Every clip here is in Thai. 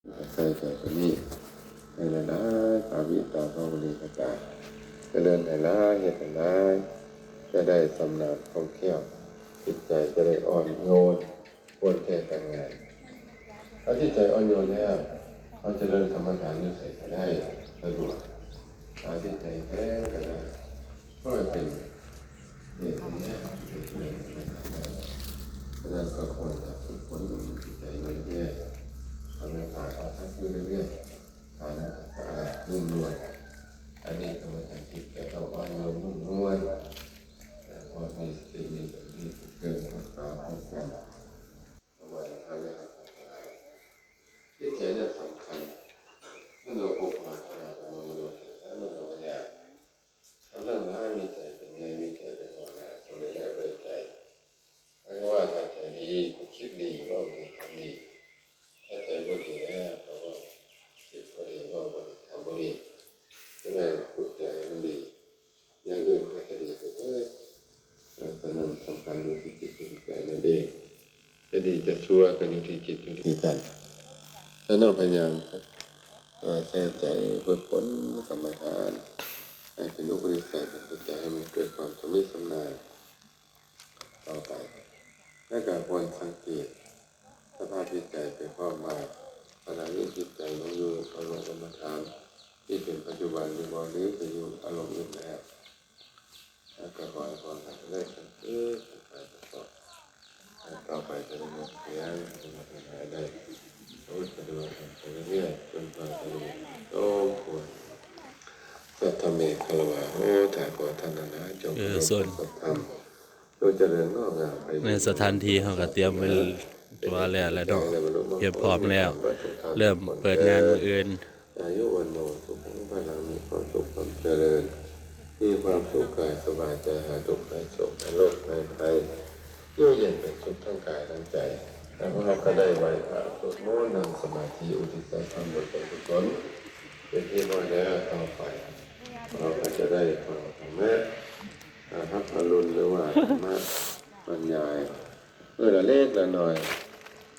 ใส่ใจตัวนี้ให้ละลายปาวิตาภาวลีกตาจะเดินให้ละเหตุละจะได้สำนักท่องเที่ยวจิตใจจะได้อ่อนโยนควรแก่การงานถ้าจิตใจอ่อนโยนแล้วเขาจะเดินธรรมฐานอยู่ใส่ก็ได้สะดวกถ้าจิตใจแข็งก็ได้ก็เป็นเหตุนี้เพราะฉะนั้นก็ควรจะฝึกฝนจิตใจเรื่อยๆทำให้ผ่านเอาทั้งคืนเรื่อยๆผ่านอะไรนุ่มนวลอันนี้ก็เหมือนกันจิตใจเราอ่อนโยนนุ่มนวลพอมีสติมีสติเกิดความสามารถความเอาไว้ทำให้จิตใจเนี่ยสำคัญเมื่อเราปลูกฝังเราเราเนี่ยเราเรื่องว่ามีใจเป็นไงมีใจเป็นหัวหน้าสมัยแรกเลยใจไม่ว่าถ้าใจดีคิดดีก็ดีทำดีถ้าใจไม่ดีแล้วก็คิดไม่ดีก็ทำไม่ดีใช่ไหมฝึกใจมันดีอย่างอื่นก็จะดีไปเลยแต่นั้นสำคัญอยู่ที่จิตที่ใจนั่นเองจะดีจะชั่วก็อยู่ที่จิตอยู่ที่ใจแล้วเราพยายามใส่ใจฝึกฝนกรรมฐานให้เป็นอุปนิสัยเป็นปัจจัยให้มันเกิดความสำนึกสำนานต่อไปและการควรสังเกตสภาพจิตใจไปพร้อมมาขณะนี้จิตใจเราอยู่อารมณ์กรรมฐานที่เป็นปัจจุบันหรือว่าหรือจะอยู่อารมณ์อื่นแล้วแล้วก็คอยความได้สังเกตต่อไปจะได้เสียงได้รู้สึกว่าไปเรื่อยๆจนกว่าจะรู้โอ้ควรสัทธเมฆลวะโอ้ถ่ายกว่าท่านนะจงเป็นสัทธรรมโดยเจริญงอกงามไปในสถานที่เขาก็เตรียมไว้ตัวแล้วเนาะเตรียมพร้อมแล้วเริ่มเปิดงานมื้ออื่นอายุวันโนสุขังพลังมีความสุขความเจริญมีความสุขกายสบายใจหาทุกข์หายโศกหายโรคหายภัยอยู่เย็นเป็นสุขทั้งกายทั้งใจแล้วเราก็ได้ไหว้พระสวดมนต์นั่งสมาธิอุทิศธรรมบทกุศลเป็นที่น้อยแล้วต่อไปเราก็จะได้ฟังธรรมะพักอรุณหรือว่าธรรมะบรรยายละเล็กละน้อย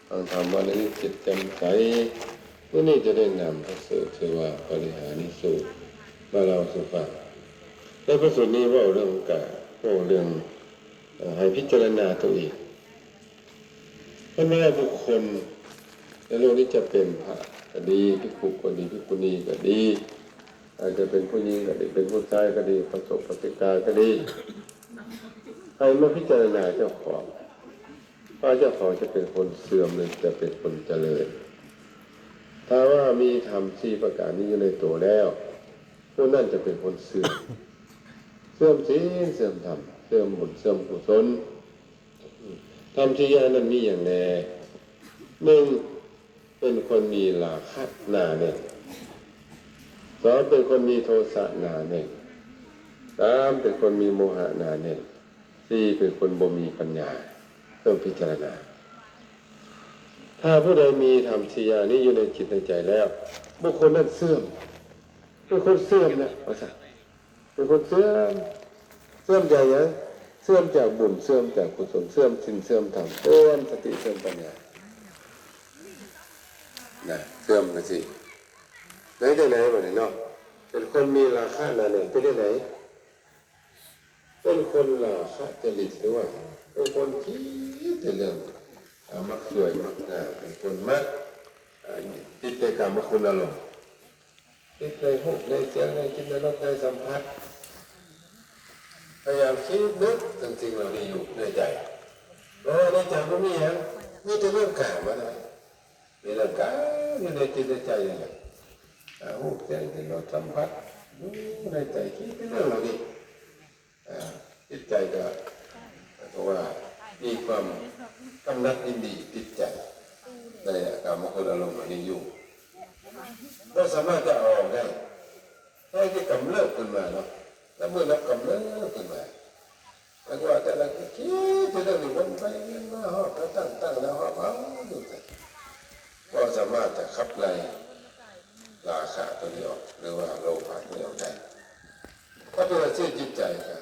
ฟังธรรมวันนี้จิตแจ่มใสวันนี้จะได้นำพระสูตรชื่อว่าปริหานิสูตรมาเล่าสู่ฟังในพระสูตรนี้ว่าเรื่องการว่าเรื่องให้พิจารณาตัวเองเพราะแม่บุคคลในโลกนี้จะเป็นพระก็ดีภิกษุก็ดีภิกษุณีก็ดีอาจจะเป็นผู้หญิงก็ดีเป็นผู้ชายก็ดีประสบปฏิกาก็ดีให้มาพิจารณาเจ้าของว่าเจ้าของจะเป็นคนเสื่อมหรือจะเป็นคนเจริญถ้าว่ามีธรรม4ประการนี้อยู่ในตัวแล้วผู้นั้นจะเป็นคนเสื่อมเสื่อมศีลเสื่อมธรรมเสื่อมบุญเสื่อมกุศลธรรมที่ยานั้นมีอย่างแน่หนึ่งเป็นคนมีราคะหนาแน่นสองเป็นคนมีโทสะหนาแน่นสามเป็นคนมีโมหะหนาแน่นสี่เป็นคนบ่มีปัญญาต้องพิจารณาถ้าผู้ใดมีธรรมสี่อย่างนี้อยู่ในจิตในใจแล้วบุคคลนั้นเสื่อมเป็นคนเสื่อมนะภาษาเป็นคนเสื่อมใจยังเสื่อมจากบุญเสื่อมจากกุศลเสื่อมศีลเสื่อมธรรมเสื่อมสติเสื่อมปัญญานะเสื่อมกันสิไหนจะไหนวะเนี่ยเนาะเป็นคนมีราคะหนาแน่นเป็นที่ไหนเป็นคนราคะจริตหรือว่าเป็นคนคิดแต่เรื่องมักสวยมักงามเป็นคนมักติดใจกรรมคุณอารมณ์ติดใจหูในเสียงในกินในรสในสัมผัสพยายามคิดนึกถึงสิ่งเหล่านี้อยู่ในใจในใจก็มีอย่างมีแต่เรื่องกายมาเลยมีเรื่องกายอยู่ในจิตในใจอย่างไรหูเสียงกินรสสัมผัสในใจคิดเป็นเรื่องเหล่านี้จิตใจก็เพราะว่ามีความกำหนัดยินดีติดใจในกามคุณอารมณ์นี้อยู่เราสามารถจะเอาออกได้ให้ที่กำเริบขึ้นมาเนาะแล้วเมื่อเรากำเริบขึ้นมาแล้วว่าแต่ละคิดจะได้หรือวันไปเงินมาหอบแล้วตั้งแล้วหอบเอาดูสิก็สามารถจะขับไล่ราคะตัวนี้ออกหรือว่าโลภะตัวนี้ออกได้ก็เป็นอาชีพจิตใจครับ